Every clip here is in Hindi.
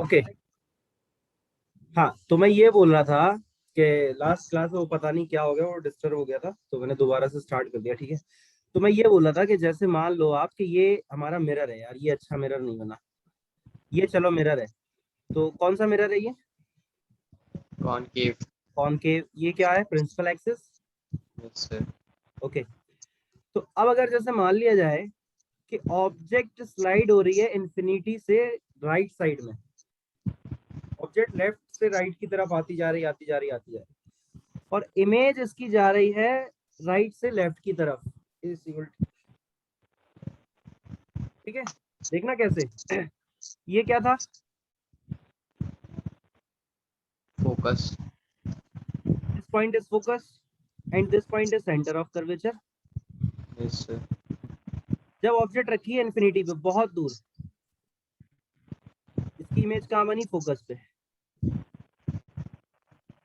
ओके। हाँ, तो मैं ये बोल रहा था कि लास्ट क्लास में वो पता नहीं क्या हो गया, वो डिस्टर्ब हो गया था, तो मैंने दोबारा से स्टार्ट कर दिया। ठीक है, तो मैं ये बोल रहा था कि जैसे मान लो आप कि ये हमारा मिरर है यार, ये अच्छा मिरर नहीं बना, ये चलो मिरर है, तो कौन सा मिरर है ये? कॉनकेव। कॉनकेव। ये क्या है? Principal axis. Yes sir. Okay. तो अब अगर जैसे मान लिया जाए कि ऑब्जेक्ट स्लाइड हो रही है इन्फिनिटी से राइट साइड में, ऑब्जेक्ट लेफ्ट से राइट की तरफ आती जा रही, आती जा रही, आती जा रही, और इमेज इसकी जा रही है राइट से लेफ्ट की तरफ, इस इक्वल। ठीक है, देखना कैसे। ये क्या था? Focus. This point is focus and this point is centre of curvature. Yes sir. जब ऑब्जेक्ट रखी है इन्फिनिटी पे बहुत दूर, इसकी इमेज कहाँ बनी? फोकस पे।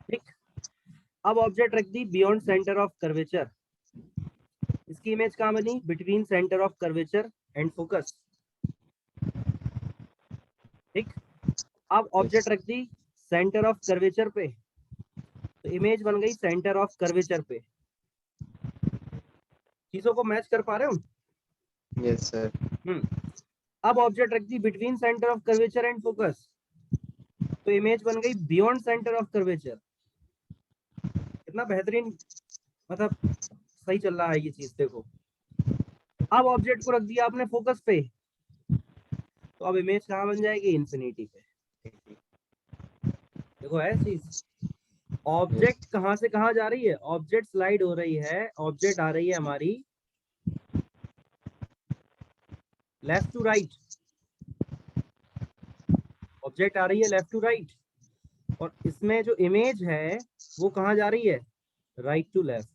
ठीक। अब ऑब्जेक्ट रख दी बियॉन्ड सेंटर ऑफ कर्वेचर, इसकी इमेज कहाँ बनी? Between centre of curvature and focus. ठीक। अब ऑब्जेक्ट यस। रख दी सेंटर ऑफ कर्वेचर पे, तो इमेज बन गई सेंटर ऑफ कर्वेचर पे। चीजों को मैच कर पा रहे हो? Yes sir. अब ऑब्जेक्ट रख दी between centre of curvature and focus, तो इमेज बन गई बियॉन्ड सेंटर ऑफ कर्वेचर। कितना बेहतरीन, मतलब सही चल रहा है ये चीज, देखो। अब ऑब्जेक्ट को रख दिया आपने फोकस पे, तो अब इमेज कहाँ बन जाएगी? इन्फिनिटी पे। देखो है चीज। यस। ऑब्जेक्ट कहाँ से कहाँ जा रही है? ऑब्जेक्ट स्लाइड हो रही है, ऑब्जेक्ट आ रही है हमारी लेफ्ट टू राइट, ऑब्जेक्ट आ रही है लेफ्ट टू राइट, और इसमें जो इमेज है वो कहाँ जा रही है? Right to left.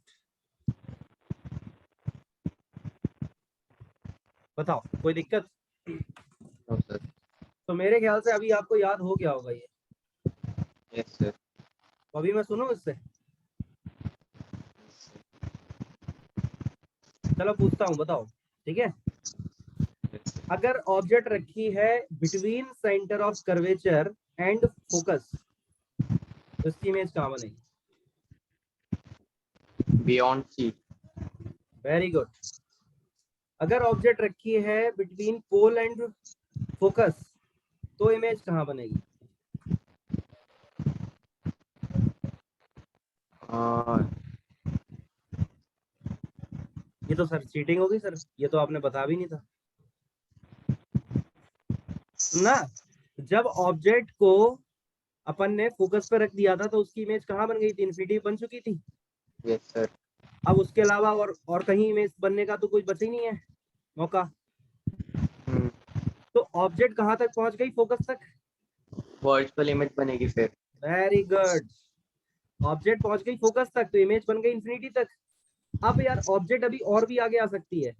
बताओ कोई दिक्कत? No sir. तो मेरे ख्याल से अभी आपको याद हो गया होगा ये। Yes sir. तो अभी मैं सुनूं इससे? चलो पूछता हूँ, बताओ। ठीक है, अगर ऑब्जेक्ट रखी है between centre of curvature and focus, तो इसकी इमेज कहाँ बनेगी? Beyond C. Very good. अगर ऑब्जेक्ट रखी है बिटवीन पोल एंड फोकस, तो इमेज कहाँ बनेगी? ये तो सर चीटिंग होगी सर, ये तो आपने बता भी नहीं था ना। जब ऑब्जेक्ट को अपन ने फोकस पे रख दिया था तो उसकी इमेज कहाँ बन गई थी? इन्फिनिटी बन चुकी थी। Yes sir. अब उसके अलावा और कहीं इमेज बनने का तो कुछ बचा ही नहीं है मौका। तो ऑब्जेक्ट कहाँ तक पहुंच गई? फोकस तक। वर्चुअल इमेज बनेगी फिर। Very good. ऑब्जेक्ट पहुंच गई फोकस तक, तो इमेज बन गई इन्फिनिटी तक। अब यार ऑब्जेक्ट अभी और भी आगे आ सकती है,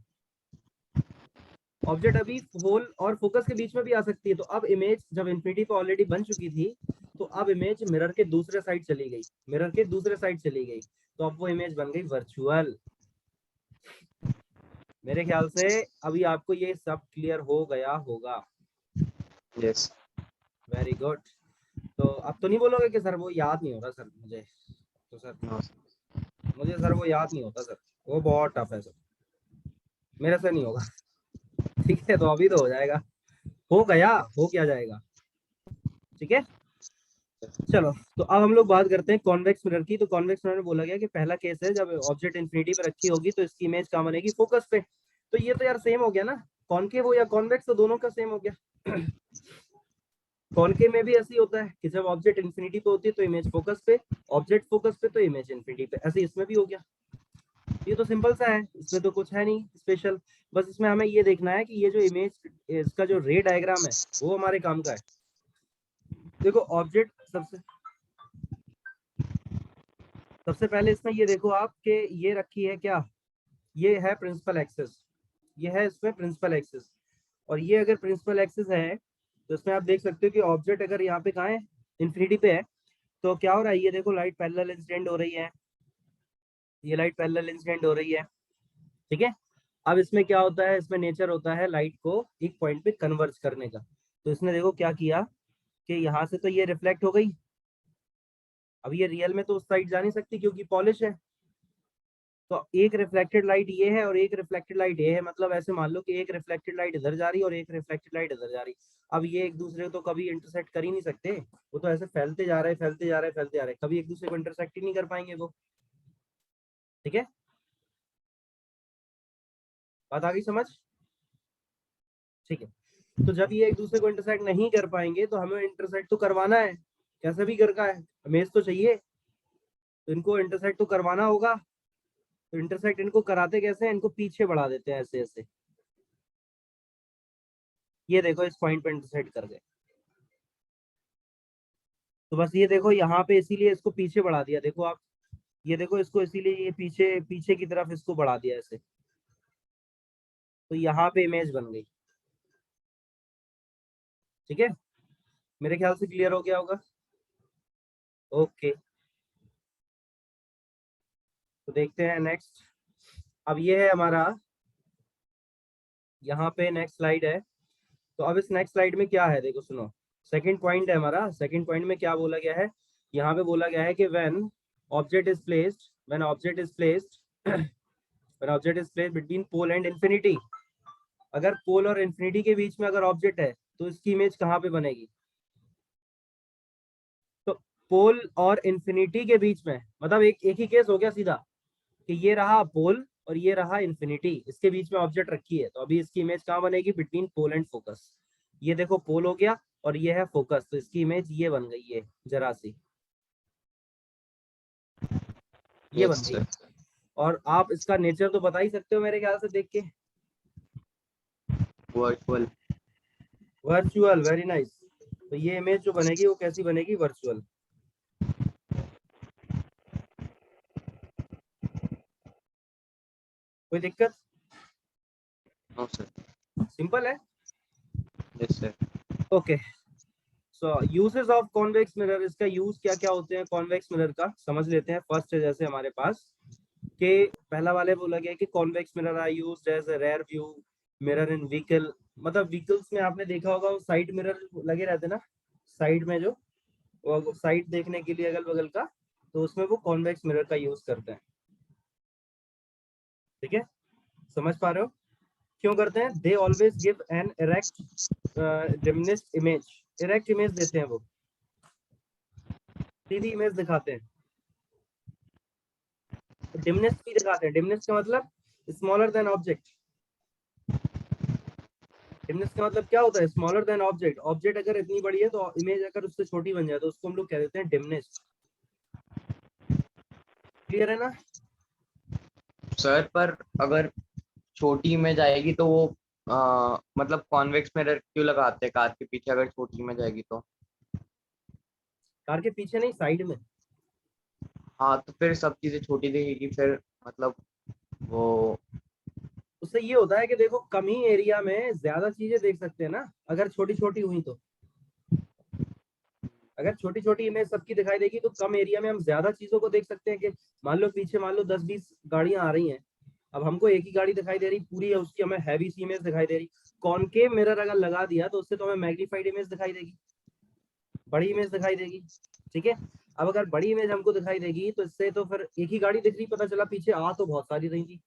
ऑब्जेक्ट अभी होल और फोकस के बीच में भी आ सकती है। तो अब इमेज जब इन्फिनिटी पे ऑलरेडी बन चुकी थी, तो अब इमेज मिरर के दूसरे साइड चली गई, मिरर के दूसरे साइड चली गई, तो अब वो इमेज बन गई वर्चुअल। मेरे ख्याल से अभी आपको ये सब क्लियर हो गया होगा। यस। Very good. तो अब तो नहीं बोलोगे कि सर वो याद नहीं हो रहा सर मुझे? तो सर नो। मुझे सर वो याद नहीं होता सर, वो बहुत टफ है सर, मेरे से नहीं होगा। ठीक है, तो अभी तो हो जाएगा, हो गया, हो क्या जाएगा। ठीक है, चलो। तो अब हम लोग बात करते हैं कॉन्वेक्स मिरर की। तो कॉन्वेक्स मिरर में बोला गया कि पहला केस है जब ऑब्जेक्ट इन्फिनिटी पे रखी होगी तो इसकी इमेज कहाँ बनेगी? फोकस पे। तो ये तो यार सेम हो गया ना, कॉनकेव हो या कॉन्वेक्स, तो दोनों का सेम हो गया। कॉनकेव में भी ऐसे ही होता है कि जब ऑब्जेक्ट इन्फिनिटी पे होती है तो इमेज फोकस पे, ऑब्जेक्ट फोकस पे तो इमेज इन्फिनिटी पे, ऐसे इसमें भी हो गया। ये तो सिंपल सा है, इसमें तो कुछ है नहीं स्पेशल। बस इसमें हमें ये देखना है कि ये जो इमेज, इसका जो रे डायग्राम है वो हमारे काम का है। देखो ऑब्जेक्ट सबसे पहले इसमें ये देखो आप कि ये रखी है क्या? ये है प्रिंसिपल एक्सिस, ये है इसमें प्रिंसिपल एक्सिस। और ये अगर प्रिंसिपल एक्सिस है तो इसमें आप देख सकते हो कि ऑब्जेक्ट अगर यहाँ पे कहाँ है? इन्फिनिटी पे है। तो क्या हो रहा है? ये देखो लाइट पैरेलल इंसिडेंट हो रही है, ये लाइट पैरेलल इंसिडेंट हो रही है। ठीक है, अब इसमें क्या होता है? इसमें नेचर होता है लाइट को एक पॉइंट पे कन्वर्ज करने का। तो इसने देखो क्या किया कि यहाँ से तो ये रिफ्लेक्ट हो गई, अब ये रियल में तो उस साइड जा नहीं सकती क्योंकि पॉलिश है। तो एक रिफ्लेक्टेड लाइट ये है और एक रिफ्लेक्टेड लाइट ये है, मतलब ऐसे मान लो कि एक रिफ्लेक्टेड लाइट इधर जा रही है और एक रिफ्लेक्टेड लाइट इधर जा रही है। अब ये एक दूसरे को तो कभी इंटरसेक्ट कर ही नहीं सकते, वो तो ऐसे फैलते जा रहे हैं फैलते जा रहे हैं फैलते जा रहे हैं, कभी एक दूसरे को इंटरसेक्ट ही नहीं कर पाएंगे वो। ठीक है, बात आ गई समझ? ठीक है, तो जब ये एक दूसरे को इंटरसेक्ट नहीं कर पाएंगे तो हमें इंटरसेक्ट तो करवाना है, कैसे भी करना है, इमेज तो चाहिए, तो इनको इंटरसेक्ट तो करवाना होगा। तो इंटरसेक्ट इनको कराते कैसे हैं, इनको पीछे बढ़ा देते हैं ऐसे ऐसे, ये देखो इस पॉइंट पे इंटरसेक्ट कर गए। तो बस ये देखो यहाँ पे इसीलिए इसको पीछे बढ़ा दिया, देखो आप, ये देखो इसको इसीलिए ये पीछे पीछे की तरफ इसको बढ़ा दिया ऐसे, तो यहाँ पे इमेज बन गई। ठीक है, मेरे ख्याल से क्लियर हो गया होगा। ओके, तो देखते हैं नेक्स्ट। अब ये है हमारा, यहाँ पे नेक्स्ट स्लाइड है। तो अब इस नेक्स्ट स्लाइड में क्या है, देखो सुनो, सेकंड पॉइंट है हमारा। सेकंड पॉइंट में क्या बोला गया है, यहाँ पे बोला गया है कि when object is placed, when object is placed when object is placed between pole and infinity, अगर पोल और इंफिनिटी के बीच में अगर ऑब्जेक्ट है तो इसकी इमेज कहाँ पे बनेगी। तो पोल और इंफिनिटी के बीच में, मतलब एक ही केस हो गया सीधा, कि ये रहा पोल और ये रहा इंफिनिटी, इसके बीच में ऑब्जेक्ट रखी है, तो अभी इसकी इमेज कहाँ बनेगी, बिटवीन पोल एंड फोकस। ये देखो पोल हो गया और ये है फोकस, तो इसकी इमेज ये बन गई है जरा सी, ये बन Yes, गई। sir. और आप इसका नेचर तो बता ही सकते हो मेरे ख्याल से देख के, Virtual. Virtual, very nice. तो ये इमेज जो बनेगी वो कैसी बनेगी, वर्चुअल। कोई दिक्कत? No, sir. सिंपल है। Yes, sir. Okay, so uses of convex mirror, इसका यूज क्या क्या होते हैं कॉन्वेक्स मिरर का, समझ लेते हैं। फर्स्ट है जैसे हमारे पास कि पहला वाले बोला गया कि convex mirror are used as a rear view mirror in vehicle, मतलब व्हीकल्स में आपने देखा होगा वो साइड मिरर लगे रहते हैं ना, साइड में जो, वो साइड देखने के लिए अगल बगल का, तो उसमें वो कॉन्वेक्स मिरर का यूज करते हैं। ठीक है, समझ पा रहे हो क्यों करते हैं, they always give an erect diminished image, erect image देते हैं वो, सीधी इमेज दिखाते हैं। डिमिनिश्ड भी दिखाते हैं, डिमिनिश्ड का मतलब स्मॉलर देन ऑब्जेक्ट, डिमिनिश्ड का मतलब क्या होता है, स्मॉलर देन ऑब्जेक्ट, ऑब्जेक्ट अगर इतनी बड़ी है तो इमेज अगर उससे छोटी बन जाए तो उसको हम लोग कह देते हैं डिमिनिश्ड। क्लियर है ना? सर पर अगर छोटी इमेज आएगी तो वो मतलब कॉन्वेक्स मिरर क्यों लगाते हैं कार के पीछे अगर छोटी इमेज आएगी तो। कार के पीछे नहीं, साइड में। हाँ तो फिर सब चीजें छोटी दिखेगी फिर, मतलब वो। उससे ये होता है कि देखो कम ही एरिया में ज्यादा चीजें देख सकते हैं ना, अगर छोटी छोटी हुई तो, अगर छोटी छोटी इमेज सबकी दिखाई देगी तो कम एरिया में हम ज्यादा चीजों को देख सकते हैं। कि मान लो पीछे मान लो 10-20 गाड़ियां आ रही हैं, अब हमको एक ही गाड़ी दिखाई दे रही पूरी है, उसकी हमें हैवी सी इमेज दिखाई दे रही, कॉनकेव मिरर अगर लगा दिया तो उससे तो हमें मैग्नीफाइड इमेज दिखाई देगी, बड़ी इमेज दिखाई देगी। ठीक है, अब अगर बड़ी इमेज हमको दिखाई देगी तो इससे तो फिर एक ही गाड़ी दिख रही, पता चला पीछे आ तो बहुत सारी रही थी।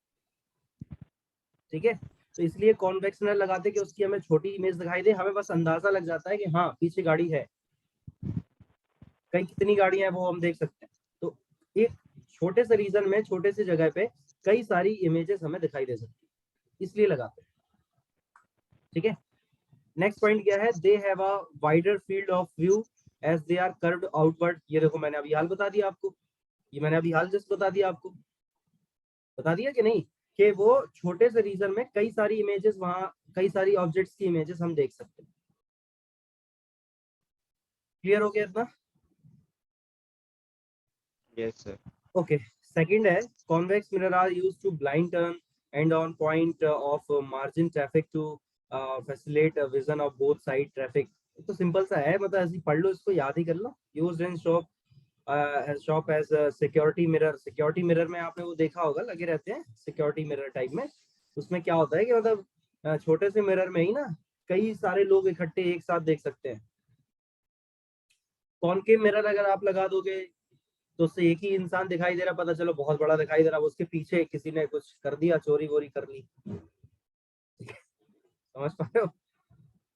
ठीक है, तो इसलिए कॉन्वेक्स मिरर लगाते कि उसकी हमें छोटी इमेज दिखाई दे, हमें बस अंदाजा लग जाता है कि हाँ पीछे गाड़ी है, कहीं कितनी गाड़ियां हैं वो हम देख सकते हैं। तो एक छोटे से रीजन में, छोटे से जगह पे कई सारी इमेजेस हमें दिखाई दे सकती है, इसलिए लगाते हैं। ठीक है, नेक्स्ट पॉइंट क्या है, they have a wider field of view as they are curved outward. ये देखो मैंने अभी हाल बता दिया आपको, ये मैंने अभी हाल जस्ट बता दिया आपको, बता दिया कि नहीं, कि वो छोटे से रीजन में कई सारी इमेजेस, वहां कई सारी ऑब्जेक्ट्स की इमेजेस हम देख सकते हैं। क्लियर हो गया इतना? Yes sir. ओके, सेकंड है, convex mirror are used to blind turn and on point of margin traffic to facilitate vision of both side traffic. तो सिंपल सा है, मतलब ऐसे ही पढ़ लो, इसको याद ही कर लो। Used in shop as security mirror, security mirror में आपने वो देखा होगा लगे रहते हैं सिक्योरिटी मिरर टाइप में, उसमें क्या होता है कि मतलब छोटे से मिरर में ही ना कई सारे लोग इकट्ठे एक साथ देख सकते हैं। कॉनकेव मिरर अगर आप लगा दोगे तो उससे एक ही इंसान दिखाई दे रहा, पता चलो बहुत बड़ा दिखाई दे रहा, उसके पीछे किसी ने कुछ कर दिया, चोरी वोरी कर ली, समझ पा रहे हो?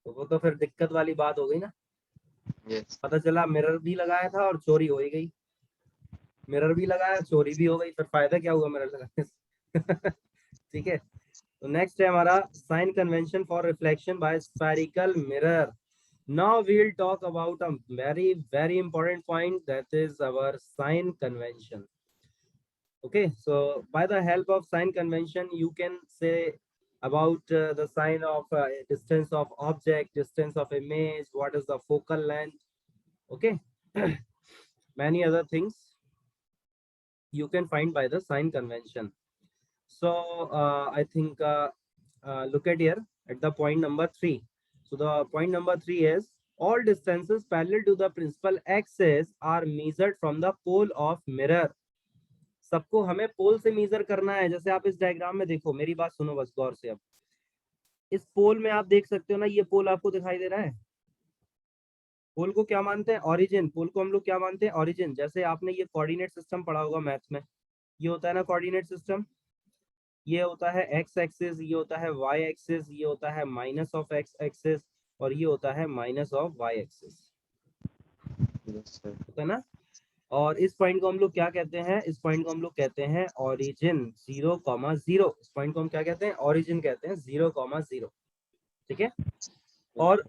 तो वो तो फिर दिक्कत वाली बात हो गई ना। यस पता चला मिरर भी लगाया था और चोरी हो ही गई, मिरर भी लगाया चोरी भी हो गई, फिर फायदा क्या हुआ मिरर लगाने से? ठीक है। तो नेक्स्ट है हमारा sign convention for reflection by spherical mirror. Now we'll talk about a very important point, that is our sign convention. Okay, so by the help of sign convention you can say about the sign of distance of object, distance of image, what is the focal length. Okay. Many other things you can find by the sign convention. So I think look at here at the point number 3. So the point number 3 is all distances parallel to the principal axis are measured from the pole of mirror. सबको हमें पोल से मेजर करना है. जैसे आप इस डायग्राम में देखो, मेरी बात सुनो बस गौर से. अब इस पोल में आप देख सकते हो ना, ये पोल आपको दिखाई दे रहा है. पोल को क्या मानते हैं? ओरिजिन. पोल को हम लोग क्या मानते हैं? ओरिजिन. जैसे आपने ये कोऑर्डिनेट सिस्टम पढ़ा होगा मैथ्स में, ये होता है ना कोऑर्डिनेट सिस्टम. ये होता है एक्स एक्सिस, ये होता है वाई एक्सिस, ये होता है माइनस ऑफ एक्स एक्सिस, और ये होता है माइनस ऑफ वाई एक्सिस. होता है ना. और इस पॉइंट को हम लोग क्या कहते हैं? इस पॉइंट को हम लोग कहते हैं ओरिजिन 0,0. इस पॉइंट को हम क्या कहते हैं? ओरिजिन कहते हैं 0,0. ठीक है. और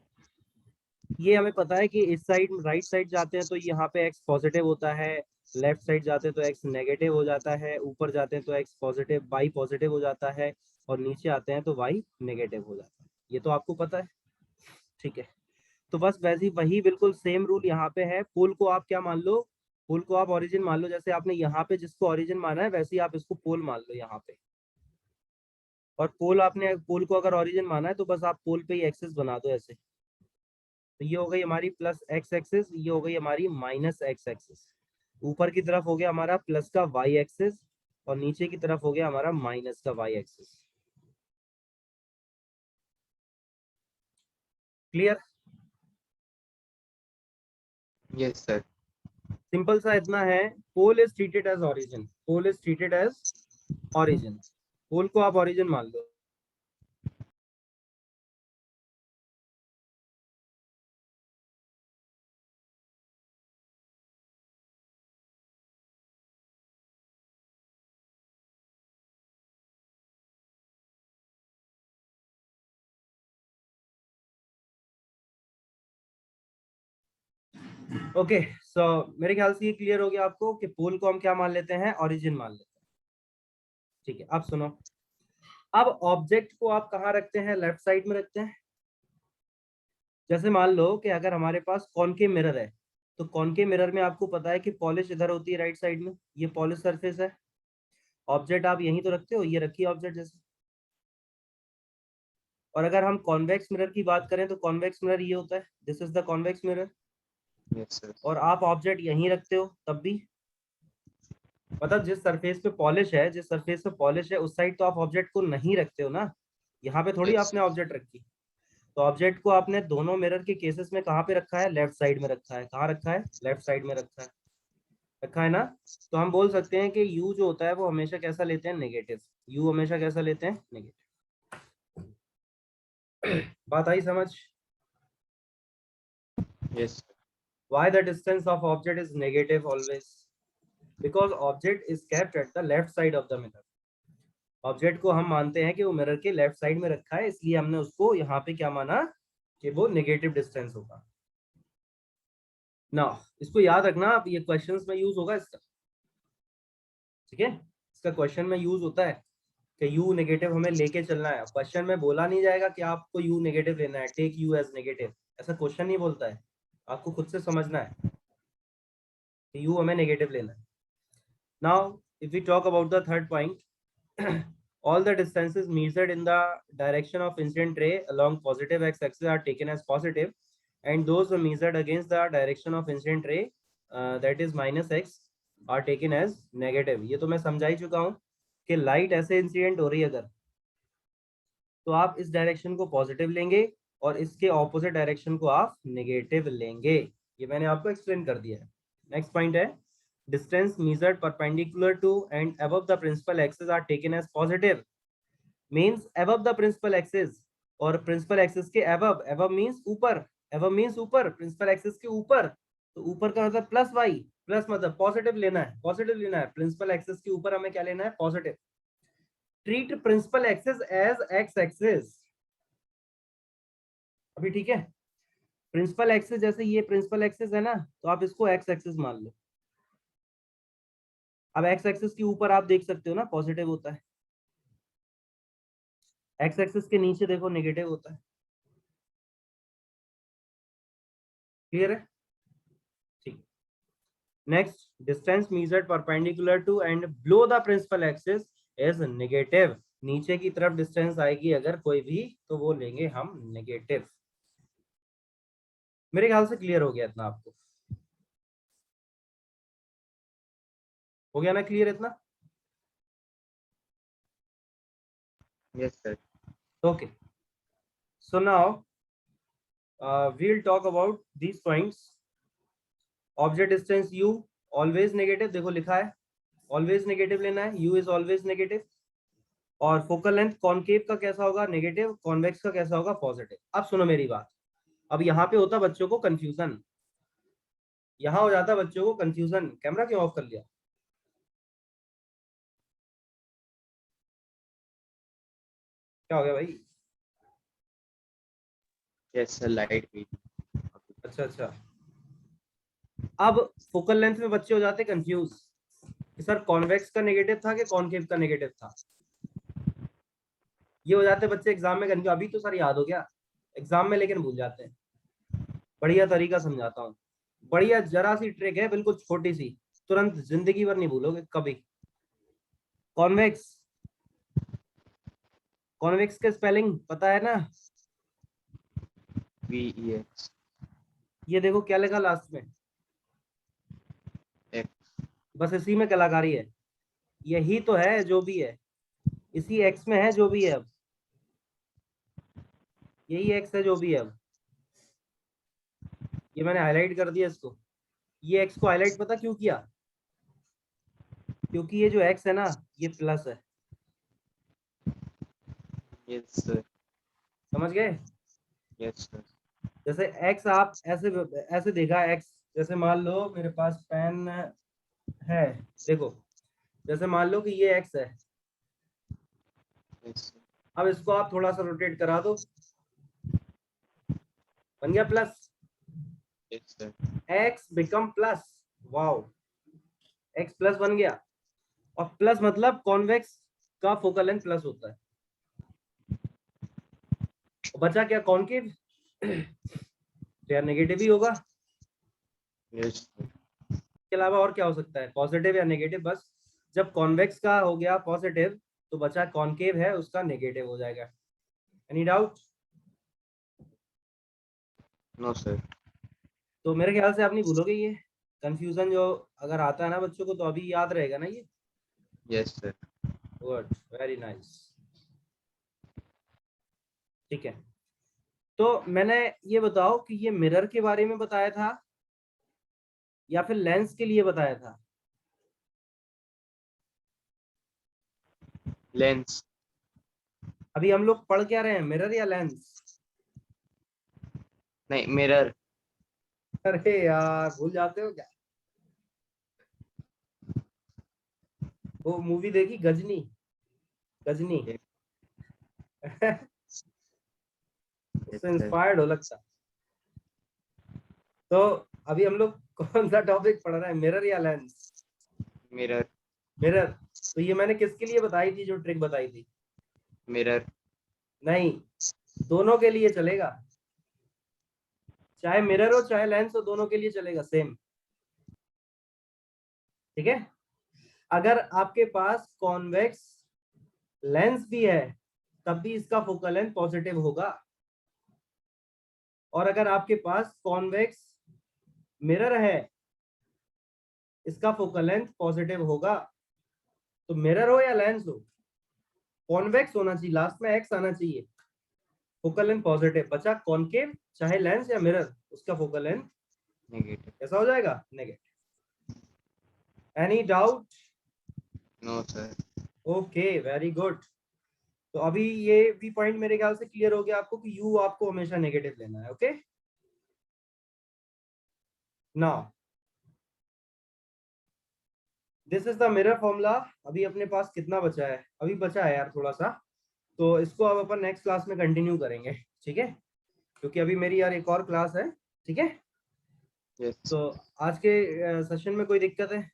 ये हमें पता है कि इस साइड राइट साइड जाते हैं तो यहाँ पे x पॉजिटिव होता है, लेफ्ट साइड जाते हैं तो x नेगेटिव हो जाता है, ऊपर जाते हैं तो x पॉजिटिव y पॉजिटिव हो जाता है, और नीचे आते हैं तो y नेगेटिव हो जाता है. ये तो आपको पता है. ठीक है. तो बस वैसी वही बिल्कुल सेम रूल यहाँ पे है. पोल को आप क्या मान लो? पोल को आप ओरिजिन मान लो. जैसे आपने यहाँ पे जिसको ओरिजिन माना है वैसे ही आप इसको पोल मान लो यहाँ पे. और पोल को अगर ओरिजिन माना है तो बस आप पोल पे ही एक्सिस बना दो ऐसे. तो ये हो गई हमारी प्लस एक्स एक्सिस, ये हो गई हमारी माइनस एक्स एक्सिस. ऊपर की तरफ हो गया हमारा प्लस का वाई एक्सिस, और नीचे की तरफ हो गया हमारा माइनस का Y axis. Clear? Yes sir. Simple सा इतना है. Pole is treated as origin. Pole is treated as origin. Pole को आप ओरिजिन मान लो. ओके. सो मेरे ख्याल से ये क्लियर हो गया आपको कि पोल को हम क्या मान लेते हैं? ओरिजिन मान लेते हैं. ठीक है. अब सुनो. अब ऑब्जेक्ट को आप कहाँ रखते हैं? लेफ्ट साइड में रखते हैं. जैसे मान लो कि अगर हमारे पास कॉनकेव मिरर है, तो कॉनकेव मिरर में आपको पता है कि पॉलिश इधर होती है राइट साइड में, ये पॉलिश सरफेस है. ऑब्जेक्ट आप यहीं तो रखते हो, ये रखिए ऑब्जेक्ट जैसे. और अगर हम कॉन्वेक्स मिरर की बात करें तो कॉन्वेक्स मिरर ये होता है, this is the convex mirror. Yes sir. और आप ऑब्जेक्ट यहीं रखते हो तब भी. मतलब जिस सरफेस पे पॉलिश है, जिस सरफेस पे पॉलिश है उस साइड तो आप ऑब्जेक्ट को नहीं रखते हो ना. यहाँ पे थोड़ी यस आपने ऑब्जेक्ट रखी. तो ऑब्जेक्ट को आपने दोनों मिरर के केसेस में कहाँ पे रखा है? लेफ्ट साइड में रखा है. कहाँ रखा है? लेफ्ट साइड में रखा है. रखा है ना. तो हम बोल सकते हैं कि यू जो होता है वो हमेशा कैसा लेते हैं? नेगेटिव. यू हमेशा कैसा लेते हैं? नेगेटिव. बात आई समझ? Yes. Why the distance of object is negative always? Because object is kept at the left side of the mirror. Object को हम मानते हैं कि वो मिरर के लेफ्ट साइड में रखा है, इसलिए हमने उसको यहाँ पे क्या माना कि वो नेगेटिव डिस्टेंस होगा ना. इसको याद रखना आप, ये क्वेश्चंस में यूज होगा इसका. ठीक है. इसका क्वेश्चन में यूज होता है कि यू नेगेटिव हमें लेके चलना है. क्वेश्चन में बोला नहीं जाएगा कि आपको यू नेगेटिव लेना है, टेक यू एज नेगेटिव. ऐसा क्वेश्चन नहीं बोलता है. आपको खुद से समझना है कि यू हमें नेगेटिव लेना है. Now if we talk about the third point, all the distances measured in the direction of incident ray along positive x-axis are taken as positive, and those measured against the direction of incident ray, that is minus x, are taken as negative. ये तो मैं समझा ही चुका हूँ कि लाइट ऐसे इंसिडेंट हो रही है अगर, तो आप इस डायरेक्शन को पॉजिटिव लेंगे और इसके ऑपोजिट डायरेक्शन को आप नेगेटिव लेंगे. ये मैंने आपको एक्सप्लेन कर दिया है। नेक्स्ट पॉइंट है distance measured perpendicular to and above the principal axis are taken as positive means above the principal axis और principal axis के above means ऊपर, ऊपर principal axis के ऊपर, तो ऊपर का मतलब प्लस y, प्लस मतलब पॉजिटिव लेना है, प्रिंसिपल एक्सिस के ऊपर हमें क्या लेना है, positive. Treat principal axis as x axis, अभी ठीक है। प्रिंसिपल एक्सिस जैसे ये प्रिंसिपल एक्सिस है ना, तो आप इसको एक्स एक्सिस मान लो। अब एक्स एक्सिस के ऊपर आप देख सकते हो ना पॉजिटिव होता है, एक्स एक्सिस के नीचे देखो नेगेटिव होता है। क्लियर है? ठीक। Next, distance measured perpendicular to and below the principal axis is negative। नीचे की तरफ डिस्टेंस आएगी अगर कोई भी, तो वो लेंगे हम नेगेटिव। मेरे ख्याल से क्लियर हो गया इतना आपको, हो गया ना क्लियर इतना? Yes sir. Okay, so now we'll talk about these points। Object distance u always negative, देखो लिखा है ऑलवेज नेगेटिव लेना है, u इज ऑलवेज नेगेटिव। और फोकल लेंथ कॉनकेव का कैसा होगा, नेगेटिव, कॉन्वेक्स का कैसा होगा, पॉजिटिव। अब सुनो मेरी बात, अब यहाँ पे होता बच्चों को कंफ्यूजन, यहाँ हो जाता बच्चों को कंफ्यूजन। कैमरा क्यों ऑफ कर लिया? क्या हो गया भाई? यस सर, लाइट गई। अच्छा अच्छा। अब फोकल लेंथ में बच्चे हो जाते कंफ्यूज कि सर कॉन्वेक्स का नेगेटिव था कि कॉनकेव का नेगेटिव था। ये हो जाते बच्चे एग्जाम में कंफ्यूज। अभी तो सर याद हो गया एग्जाम में, लेकिन भूल जाते हैं। बढ़िया तरीका समझाता हूँ, बढ़िया जरा सी ट्रिक है, बिल्कुल छोटी सी, तुरंत जिंदगी भर नहीं भूलोगे कभी। कॉन्वेक्स, कॉन्वेक्स के स्पेलिंग पता है ना? VEX ये देखो क्या लिखा लास्ट में, X। बस इसी में कलाकारी है। यही तो है जो भी है, इसी एक्स में है जो भी है। अब यही एक्स है जो भी है। अब ये मैंने हाईलाइट कर दिया इसको। ये एक्स को हाईलाइट पता क्यों किया? क्योंकि ये जो एक्स है ना, ये प्लस है। Yes sir. समझ गए? Yes sir. जैसे एक्स आप ऐसे ऐसे देखा एक्स, जैसे मान लो मेरे पास पेन है, देखो जैसे मान लो कि ये एक्स है। Yes sir. अब इसको आप थोड़ा सा रोटेट करा दो, बन गया plus. Yes sir. X become plus, wow, x plus बन गया। और प्लस मतलब कॉन्वेक्स का फोकल लेंथ प्लस होता है। बचा क्या, कॉनकेव? तो यार नेगेटिव ही होगा, यस सर। इसके अलावा और क्या हो सकता है, पॉजिटिव या नेगेटिव। बस जब कॉन्वेक्स का हो गया पॉजिटिव, तो बचा कॉनकेव है उसका नेगेटिव हो जाएगा। Any doubt? No sir. तो मेरे ख्याल से आप नहीं भूलोगे ये कंफ्यूजन, जो अगर आता है ना बच्चों को तो अभी याद रहेगा ना ये। Yes sir. Good, very nice. ठीक है, तो मैंने ये बताओ कि ये मिरर के बारे में बताया था या फिर लेंस के लिए बताया था? लेंस। अभी हम लोग पढ़ क्या रहे हैं, मिरर या लेंस? नहीं, मिरर। अरे यार भूल जाते हो क्या? वो मूवी देखी गजनी, गजनी? यस उससे सर। इंस्पायर्ड हो लगता। तो अभी हम लोग कौन सा टॉपिक पढ़ रहे हैं, मिरर या लेंस? मिरर। मिरर। तो ये मैंने किसके लिए बताई थी, जो ट्रिक बताई थी? मिरर। नहीं, दोनों के लिए चलेगा, चाहे मिरर हो चाहे लेंस हो, दोनों के लिए चलेगा सेम। ठीक है, अगर आपके पास कॉन्वेक्स लेंस भी है तब भी इसका फोकल लेंथ पॉजिटिव होगा, और अगर आपके पास कॉन्वेक्स मिरर है इसका फोकल लेंथ पॉजिटिव होगा। तो मिरर हो या लेंस हो, कॉन्वेक्स होना चाहिए, लास्ट में एक्स आना चाहिए, फोकल लेंथ पॉजिटिव। बचा कॉनकेव, चाहे लेंस या मिरर, उसका फोकल लेंथ नेगेटिव। कैसा हो जाएगा? Negative. Any doubt? No sir. Okay, very good. तो अभी ये भी पॉइंट मेरे ख्याल से क्लियर हो गया आपको कि u आपको हमेशा नेगेटिव लेना है। Okay, now this is the mirror formula. अभी अपने पास कितना बचा है? अभी बचा है यार थोड़ा सा, तो इसको अब अपन नेक्स्ट क्लास में कंटिन्यू करेंगे, ठीक है? क्योंकि अभी मेरी यार एक और क्लास है, ठीक है? यस। तो आज के सेशन में कोई दिक्कत है?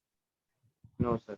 No sir.